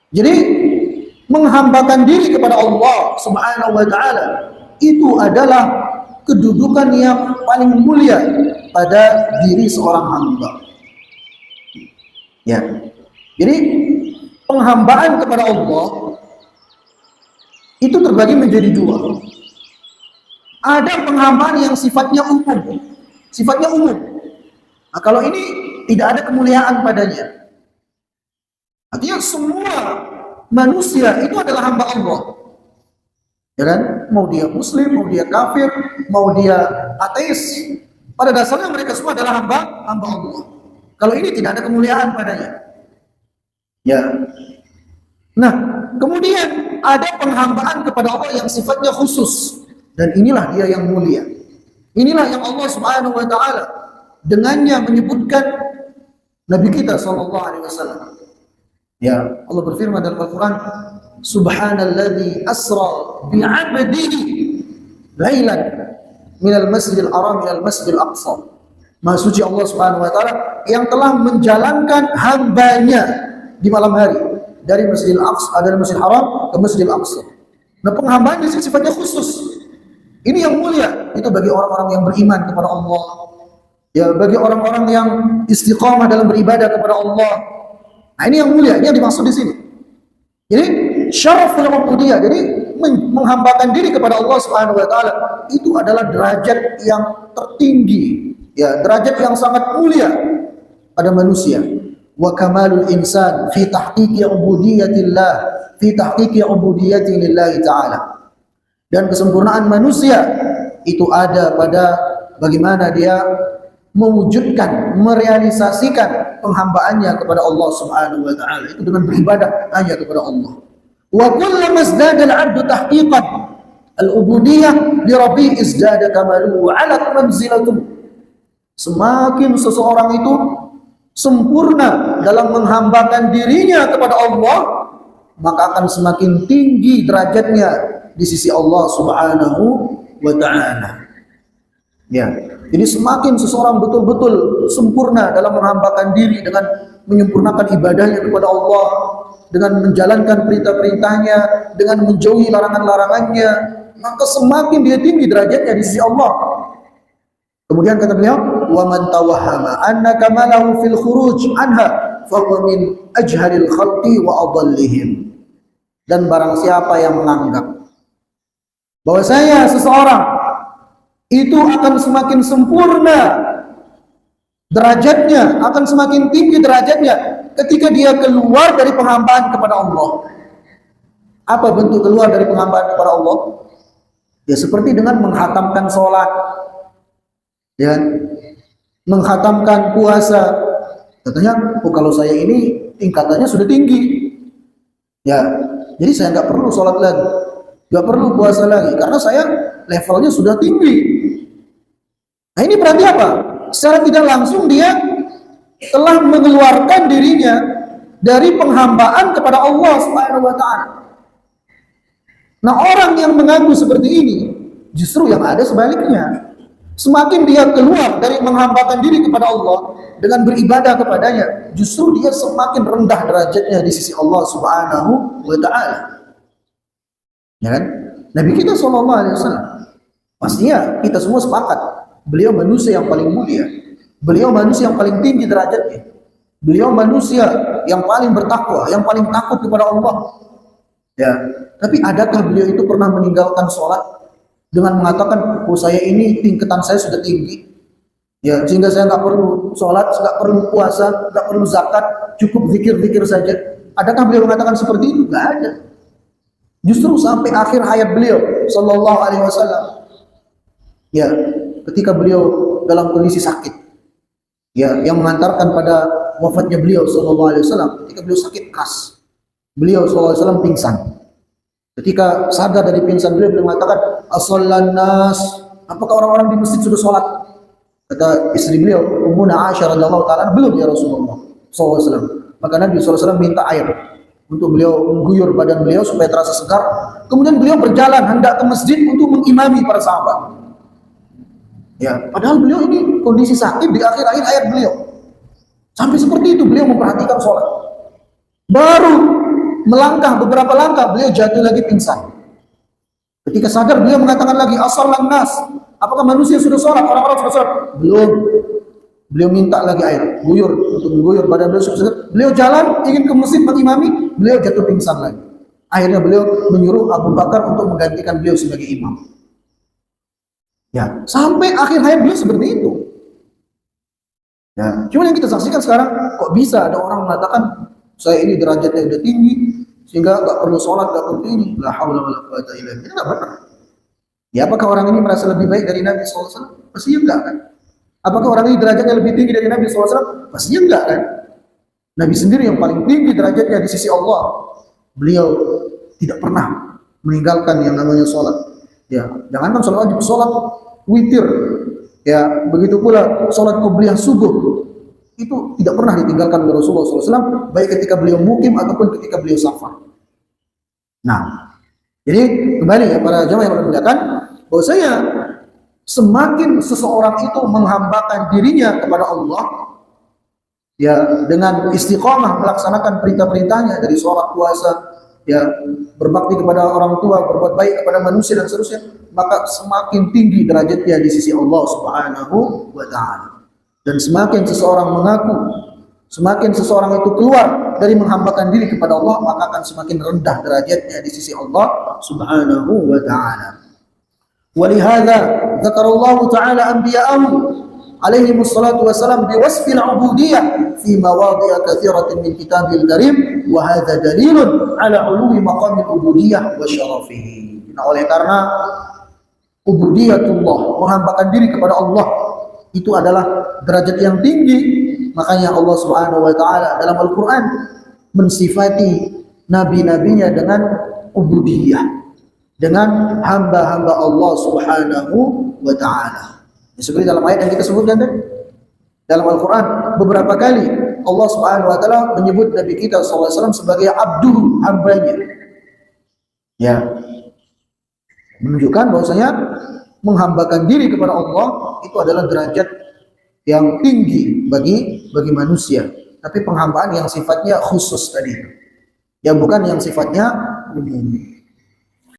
Jadi menghambakan diri kepada Allah Subhanahu wa taala itu adalah kedudukan yang paling mulia pada diri seorang hamba. Ya. Jadi penghambaan kepada Allah itu terbagi menjadi dua. Ada penghambaan yang sifatnya umum. Sifatnya umum. Nah, kalau ini tidak ada kemuliaan padanya. Artinya semua manusia itu adalah hamba Allah. Ya kan? Mau dia muslim, mau dia kafir, mau dia ateis, pada dasarnya mereka semua adalah hamba Allah. Kalau ini tidak ada kemuliaan padanya. Ya. Nah, kemudian ada penghambaan kepada Allah yang sifatnya khusus, dan inilah dia yang mulia. Inilah yang Allah Subhanahu wa taala dengannya menyebutkan Nabi kita sallallahu alaihi wasallam. Ya, Allah berfirman dalam Al-Qur'an, Subhanalladzi asra bi'abdihi lailan minal masjidil haram ilal masjidil aqsa. Maha suci Allah Subhanahu wa taala yang telah menjalankan hambanya di malam hari dari Masjidil Aqsa, dari Masjidil Haram ke Masjidil Aqsa. Nah, penghambaan di sini sifatnya khusus. Ini yang mulia, itu bagi orang-orang yang beriman kepada Allah. Ya, bagi orang-orang yang istiqamah dalam beribadah kepada Allah. Nah, ini yang mulia, ini yang dimaksud di sini. Jadi, syaraful ubudiyah, jadi menghambakan diri kepada Allah Subhanahu wa taala itu adalah derajat yang tertinggi, ya, derajat yang sangat mulia pada manusia. Wa kamalul insan fi tahqiqi ubudiyatillah, fi tahqiqi ubudiyati lillahi ta'ala. Dan kesempurnaan manusia itu ada pada bagaimana dia mewujudkan, merealisasikan penghambaannya kepada Allah Subhanahu wa taala, itu dengan beribadah hanya kepada Allah. Wa kullama izdada al-'abdu tahqiqan al-ubudiyyah li rabbi izdada kamaluhu wa 'alat manzilatuhu. Semakin seseorang itu sempurna dalam menghambakan dirinya kepada Allah, maka akan semakin tinggi derajatnya di sisi Allah Subhanahu wa taala. Ya. Jadi semakin seseorang betul-betul sempurna dalam menghambakan diri dengan menyempurnakan ibadahnya kepada Allah, dengan menjalankan perintah-perintahnya, dengan menjauhi larangan-larangannya, maka semakin dia tinggi derajatnya di sisi Allah. Kemudian kata beliau, wa man tawahhama anna kamalahu fil khuruj anha fa huwa min ajhalil khalqi wa adallihim. Dan barang siapa yang menganggap bahwasanya seseorang itu akan semakin sempurna derajatnya, akan semakin tinggi derajatnya ketika dia keluar dari penghambaan kepada Allah. Apa bentuk keluar dari penghambaan kepada Allah? Ya seperti dengan menghatamkan sholat, ya, menghatamkan puasa. Katanya, oh kalau saya ini tingkatannya sudah tinggi, ya, jadi saya nggak perlu sholat lagi, nggak perlu puasa lagi, karena saya levelnya sudah tinggi. Nah ini berarti apa? Secara tidak langsung dia telah mengeluarkan dirinya dari penghambaan kepada Allah Subhanahu wa taala. Nah, orang yang mengaku seperti ini justru yang ada sebaliknya. Semakin dia keluar dari menghambakan diri kepada Allah dengan beribadah kepadanya, justru dia semakin rendah derajatnya di sisi Allah Subhanahu wa taala. Ya kan? Nabi kita sallallahu alaihi wasallam, pastinya kita semua sepakat, beliau manusia yang paling mulia. Beliau manusia yang paling tinggi derajatnya. Beliau manusia yang paling bertakwa, yang paling takut kepada Allah. Ya, tapi adakah beliau itu pernah meninggalkan sholat dengan mengatakan, oh saya ini tingkatan saya sudah tinggi, ya sehingga saya nggak perlu sholat, nggak perlu puasa, nggak perlu zakat, cukup zikir-zikir saja. Adakah beliau mengatakan seperti itu? Nggak ada. Justru sampai akhir hayat beliau, sallallahu alaihi wasallam, ya, ketika beliau dalam kondisi sakit, ya, yang mengantarkan pada wafatnya beliau sallallahu alaihi wasallam, ketika beliau sakit keras, beliau sallallahu alaihi wasallam pingsan. Ketika sadar dari pingsan beliau mengatakan, "As-sallan nas?" Apakah orang-orang di masjid sudah sholat? Kata istri beliau, Ummuna Aisyah radhiyallahu taala, belum ya Rasulullah sallallahu alaihi wasallam. Maka Nabi sallallahu alaihi wasallam minta air untuk beliau mengguyur badan beliau supaya terasa segar. Kemudian beliau berjalan hendak ke masjid untuk mengimami para sahabat. Ya, padahal beliau ini kondisi sakit di akhir-akhir hayat beliau. Sampai seperti itu beliau memperhatikan sholat. Baru melangkah beberapa langkah, beliau jatuh lagi pingsan. Ketika sadar, beliau mengatakan lagi, asallan nas, apakah manusia sudah sholat, orang-orang sudah sholat? Belum. Beliau minta lagi air, guyur, untuk mengguyur badan beliau. Beliau jalan, ingin ke masjid mengimami, beliau jatuh pingsan lagi. Akhirnya beliau menyuruh Abu Bakar untuk menggantikan beliau sebagai imam. Ya, sampai akhir hayat beliau seperti itu. Ya, cuma yang kita saksikan sekarang, kok bisa ada orang mengatakan saya ini derajatnya udah tinggi sehingga nggak perlu sholat, nggak perlu ini. La haula wala quwwata illa billah. Itu nggak benar. Ya, apakah orang ini merasa lebih baik dari Nabi SAW? Pastinya enggak kan? Apakah orang ini derajatnya lebih tinggi dari Nabi SAW? Pastinya enggak kan? Nabi sendiri yang paling tinggi derajatnya di sisi Allah. Beliau tidak pernah meninggalkan yang namanya sholat. Ya, jangankan sholat wajib, sholat witir. Ya, begitu pula sholat qobliyah subuh. Itu tidak pernah ditinggalkan oleh Rasulullah SAW, baik ketika beliau mukim ataupun ketika beliau safar. Nah, jadi kembali ya para jamaah yang dimuliakan, bahwasanya semakin seseorang itu menghambakan dirinya kepada Allah, ya dengan istiqomah melaksanakan perintah-perintahnya dari sholat, puasa, ya berbakti kepada orang tua, berbuat baik kepada manusia dan seterusnya, maka semakin tinggi derajatnya di sisi Allah Subhanahu wa Ta'ala. Dan semakin seseorang mengaku, semakin seseorang itu keluar dari menghambakan diri kepada Allah, maka akan semakin rendah derajatnya di sisi Allah Subhanahu wa Ta'ala. ولهذا ذكر الله تعالى أنبياءه عليهم الصلاة والسلام بوصف العبودية في مواضع كثيرة من كتابه الكريم وهذا دليل على علو مقام العبودية وشرفه. Nah, oleh karena ubudiyatullah, menghambakan diri kepada Allah, itu adalah derajat yang tinggi, makanya Allah Subhanahu wa Ta'ala dalam Al-Quran mensifati nabi-nabinya dengan ubudiyah, dengan hamba-hamba Allah Subhanahu wa Ta'ala. Seperti dalam ayat yang kita sebutkan tadi, dalam Al-Quran beberapa kali Allah Subhanahu wa Ta'ala menyebut Nabi kita SAW sebagai abduh, hambanya. Ya, menunjukkan bahwasanya menghambakan diri kepada Allah itu adalah derajat yang tinggi bagi manusia. Tapi penghambaan yang sifatnya khusus tadi, yang bukan yang sifatnya umum.